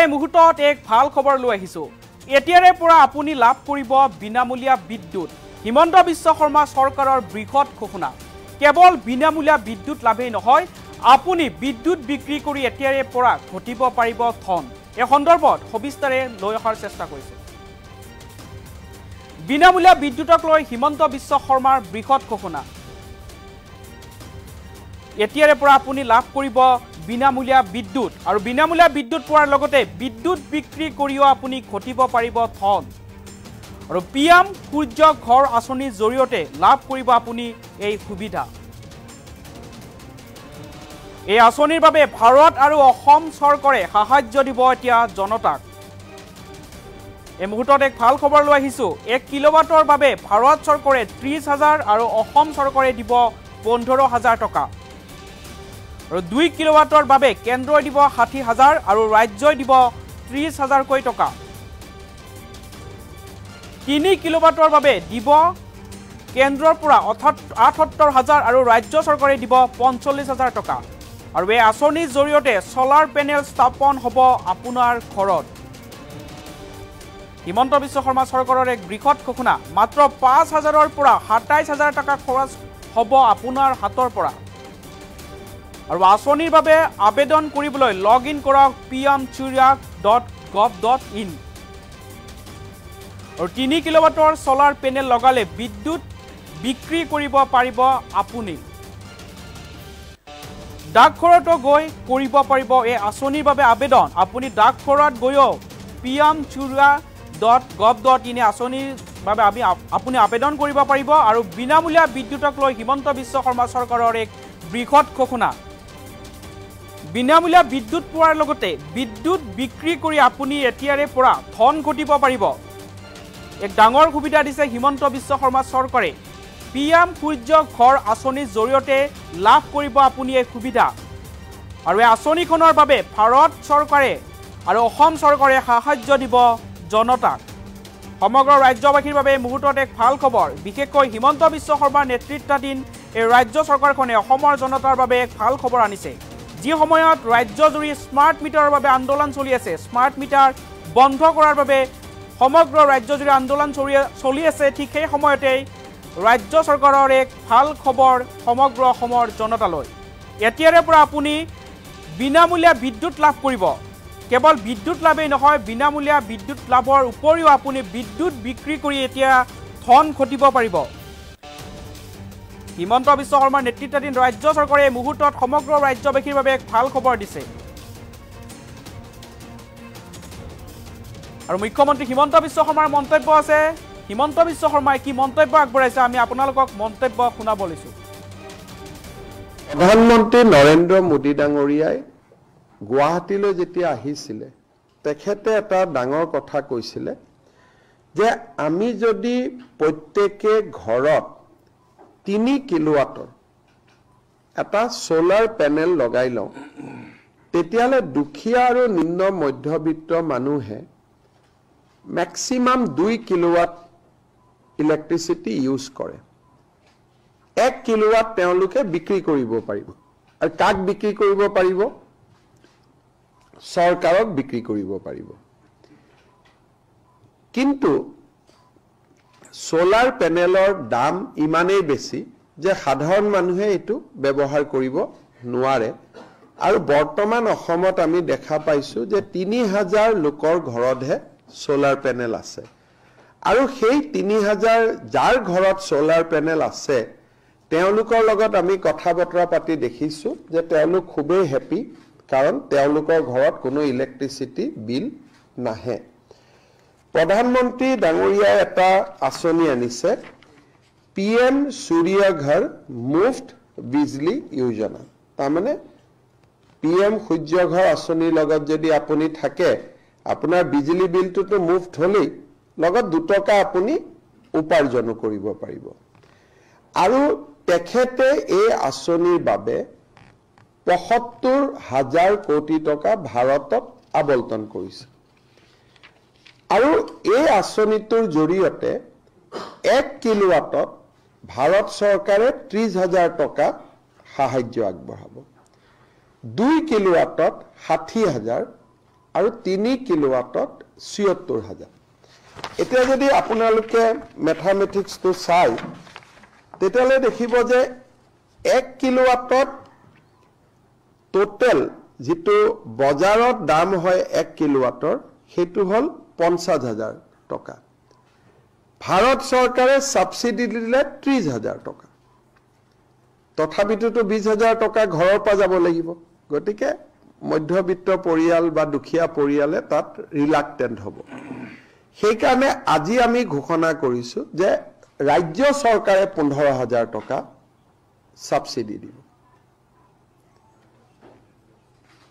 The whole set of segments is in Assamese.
এই মুহূৰ্তত এক ভাল খবৰ লৈ আহিছোঁ। এতিয়াৰে পৰা আপুনি লাভ কৰিব বিনামূলীয়া বিদ্যুৎ। হিমন্ত বিশ্ব শৰ্মা চৰকাৰৰ বৃহৎ ঘোষণা। কেৱল বিনামূলীয়া বিদ্যুৎ লাভেই নহয়, আপুনি বিদ্যুৎ বিক্ৰী কৰি এতিয়াৰে পৰা ঘটিব পাৰিব ধন। এই সন্দৰ্ভত সবিস্তাৰে লৈ অহাৰ চেষ্টা কৰিছে। বিনামূলীয়া বিদ্যুৎক লৈ হিমন্ত বিশ্ব শৰ্মাৰ বৃহৎ ঘোষণা। এতিয়াৰে পৰা আপুনি লাভ কৰিব বিনামূলীয়া বিদ্যুৎ আৰু বিনামূলীয়া বিদ্যুৎ পোৱাৰ লগতে বিদ্যুৎ বিক্ৰী কৰিও আপুনি ঘটিব পাৰিব ধন। আৰু PM সূৰ্য ঘৰ আঁচনিৰ জৰিয়তে লাভ কৰিব আপুনি এই সুবিধা। এই আঁচনিৰ বাবে ভাৰত আৰু অসম চৰকাৰে সাহায্য দিব এতিয়া জনতাক। এই মুহূৰ্তত এক ভাল খবৰ লৈ আহিছোঁ। 1 কিলোৱাটৰ বাবে ভাৰত চৰকাৰে 30,000 আৰু অসম চৰকাৰে দিব 15,000 টকা। আৰু 2 কিলোৱাটৰ বাবে কেন্দ্ৰই দিব 60,000 আৰু ৰাজ্যই দিব 30,000কৈ টকা। 3 কিলোৱাটৰ বাবে দিব কেন্দ্ৰৰ পৰা 78,000 আৰু ৰাজ্য চৰকাৰে দিব 45,000 টকা। আৰু এই আঁচনিৰ জৰিয়তে ছলাৰ পেনেল স্থাপন হ'ব আপোনাৰ ঘৰত। হিমন্ত বিশ্ব শৰ্মা চৰকাৰৰ এক বৃহৎ ঘোষণা। মাত্ৰ 5,000ৰ পৰা 27,000 টকা খৰচ হ'ব আপোনাৰ হাতৰ পৰা। আৰু আঁচনিৰ বাবে আবেদন কৰিবলৈ লগ ইন কৰক pmsurya.gov.in। আৰু 3 কিলোৱাটৰ ছলাৰ পেনেল লগালে বিদ্যুৎ বিক্ৰী কৰিব পাৰিব আপুনি। ডাকঘৰতো গৈ কৰিব পাৰিব এই আঁচনিৰ বাবে আবেদন। আপুনি ডাকঘৰত গৈও pmsurya.gov.in আঁচনিৰ বাবে আপুনি আবেদন কৰিব পাৰিব। আৰু বিনামূলীয়া বিদ্যুৎক লৈ হিমন্ত বিশ্ব শৰ্মা চৰকাৰৰ এক বৃহৎ ঘোষণা। বিনামূলীয়া বিদ্যুৎ পোৱাৰ লগতে বিদ্যুৎ বিক্ৰী কৰি আপুনি এতিয়াৰে পৰা ধন ঘটিব পাৰিব। এক ডাঙৰ সুবিধা দিছে হিমন্ত বিশ্ব শৰ্মা চৰকাৰে। PM সূৰ্য ঘৰ আঁচনিৰ জৰিয়তে লাভ কৰিব আপুনি এই সুবিধা। আৰু এই আঁচনিখনৰ বাবে ভাৰত চৰকাৰে আৰু অসম চৰকাৰে সাহায্য দিব জনতাক। সমগ্ৰ ৰাজ্যবাসীৰ বাবে এই মুহূৰ্তত এক ভাল খবৰ। বিশেষকৈ হিমন্ত বিশ্ব শৰ্মাৰ নেতৃত্বাধীন এই ৰাজ্য চৰকাৰখনে অসমৰ জনতাৰ বাবে এক ভাল খবৰ আনিছে। যি সময়ত ৰাজ্যজুৰি স্মাৰ্ট মিটাৰৰ বাবে আন্দোলন চলি আছে, স্মাৰ্ট মিটাৰ বন্ধ কৰাৰ বাবে সমগ্ৰ ৰাজ্যজুৰি আন্দোলন চলি আছে, ঠিক সেই সময়তেই ৰাজ্য চৰকাৰৰ এক ভাল খবৰ সমগ্ৰ অসমৰ জনতালৈ। এতিয়াৰে পৰা আপুনি বিনামূলীয়া বিদ্যুৎ লাভ কৰিব। কেৱল বিদ্যুৎ লাভেই নহয়, বিনামূলীয়া বিদ্যুৎ লাভৰ উপৰিও আপুনি বিদ্যুৎ বিক্ৰী কৰি এতিয়া ধন ঘটিব পাৰিব। হিমন্ত বিশ্ব শৰ্মাৰ নেতৃত্বাধীন ৰাজ্য চৰকাৰে এই মুহূৰ্তত সমগ্ৰ ৰাজ্যবাসীৰ বাবে এক ভাল খবৰ দিছে। আৰু মুখ্যমন্ত্ৰী হিমন্ত বিশ্ব শৰ্মাৰ মন্তব্য আছে। হিমন্ত বিশ্ব শৰ্মাই কি মন্তব্য আগবঢ়াইছে আমি আপোনালোকক মন্তব্য শুনাব লৈছোঁ। প্ৰধানমন্ত্ৰী নৰেন্দ্ৰ মোদী ডাঙৰীয়াই গুৱাহাটীলৈ যেতিয়া আহিছিলে, তেখেতে এটা ডাঙৰ কথা কৈছিলে যে আমি যদি প্ৰত্যেকে ঘৰত 3 কিলোৱাটৰ এটা ছলাৰ পেনেল লগাই লওঁ, তেতিয়াহ'লে দুখীয়া আৰু নিম্ন মধ্যবিত্ত মানুহে মেক্সিমাম 2 কিলোৱাট ইলেক্ট্ৰিচিটি ইউজ কৰে। 1 কিলোৱাট তেওঁলোকে বিক্ৰী কৰিব পাৰিব। আৰু কাক বিক্ৰী কৰিব পাৰিব? চৰকাৰক বিক্ৰী কৰিব পাৰিব। কিন্তু সোলাৰ পেনেলৰ দাম ইমানেই বেছি যে সাধাৰণ মানুহে এটো ব্যৱহাৰ কৰিব নোৱাৰে। আৰু বৰ্তমান অসমত আমি দেখা পাইছো যে 3000 লোকৰ ঘৰতহে সোলাৰ পেনেল আছে। আৰু সেই 3000 যাৰ ঘৰত সোলাৰ পেনেল আছে তেওঁলোকৰ লগত আমি কথা বতৰা পাতি দেখিছো যে তেওঁলোক খুবেই হেপি, কাৰণ তেওঁলোকৰ ঘৰত কোনো ইলেক্ট্ৰিচিটি বিল নাহে। প্ৰধানমন্ত্ৰী ডাঙৰীয়াই এটা আঁচনি আনিছে, PM সূৰ্য ঘৰ মুফ্ত বিজলী যোজনা। তাৰমানে PM সূৰ্য ঘৰ আঁচনিৰ লগত যদি আপুনি থাকে, আপোনাৰ বিজলী বিলটোতো মুফ্ত হলেই, লগত 2 টকা আপুনি উপাৰ্জন কৰিব পাৰিব। আৰু তেখেতে এই আঁচনিৰ বাবে ৭৫,০০০ কোটি টকা ভাৰতত আবণ্টন কৰিছে। আৰু এই আঁচনিটোৰ জৰিয়তে 1 কিলোৱাটত ভাৰত চৰকাৰে 30,000 টকা সাহায্য আগবঢ়াব। 2 কিলোৱাটত 60,000 আৰু 3 কিলোৱাটত ৭৪,000 এতিয়া যদি আপোনালোকে মেথামেটিক্সটো চাই তেতিয়ালে দেখিব যে 1 কিলোৱাটত টোটেল যেটো বজাৰত দাম হয় 1 কিলোৱাটৰ হেতু হল 50,000 টকা ভাৰত চৰকাৰে সাবসিডি দিলে 30,000 টকা তথাপিতো 20,000 টকা ঘৰৰ পৰা যাব লাগিব গতিকে মধ্যবিত্ত পৰিয়াল বা দুখীয়া পৰিয়ালে তাত ৰিলাক্টেন্ট হ'ব সেই কাৰণে আজি আমি ঘোষণা কৰিছো যে ৰাজ্য চৰকাৰে 15,000 টকা সাবসিডি দিব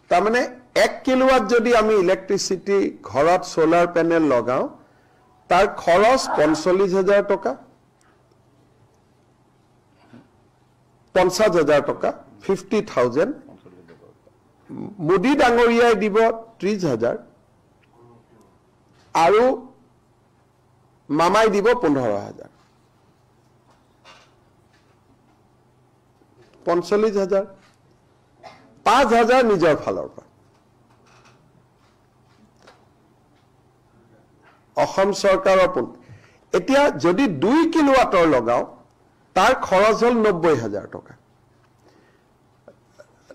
তাৰমানে 1 কিলোৱাট যদি আমি ইলেক্ট্ৰিসিটি ঘৰত সোলাৰ প্যানেল লগাও তাৰ খৰচ 45,000 টকা 50,000 টকা 50,000 মোদী ডাঙৰীয়াই দিব 30,000 আৰু মামাই দিব 15,000 45,000 5,000 নিজৰ ফালৰ পৰা অসম চৰকাৰৰ এতিয়া যদি 2 কিলোৱাটৰ লগাও তাৰ খৰচ হল 90,000 টকা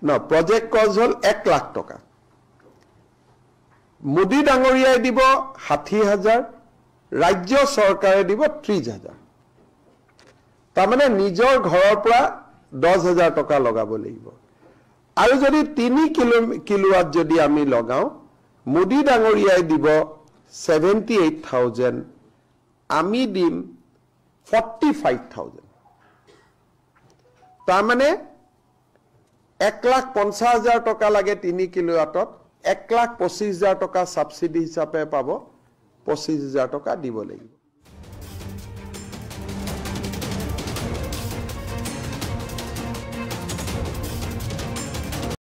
না প্ৰজেক্ট কজ হল 1 লাখ টকা মোদী ডাঙৰীয়াই দিব 60,000 ৰাজ্য চৰকাৰে দিব 30,000 তাৰমানে নিজৰ ঘৰৰ পৰা 10,000 টকা লগাব লাগিব আৰু যদি 3 কিলোৱাট যদি আমি লগাও মোদী ডাঙৰীয়াই দিব 78,000 আমি দিম 45,000 তাৰমানে 1,50,000 টকা লাগে 3 কিলোৱাটত 1,25,000 টকা সাবসিডি হিচাপে পাব 25,000 টকা দিব লাগিব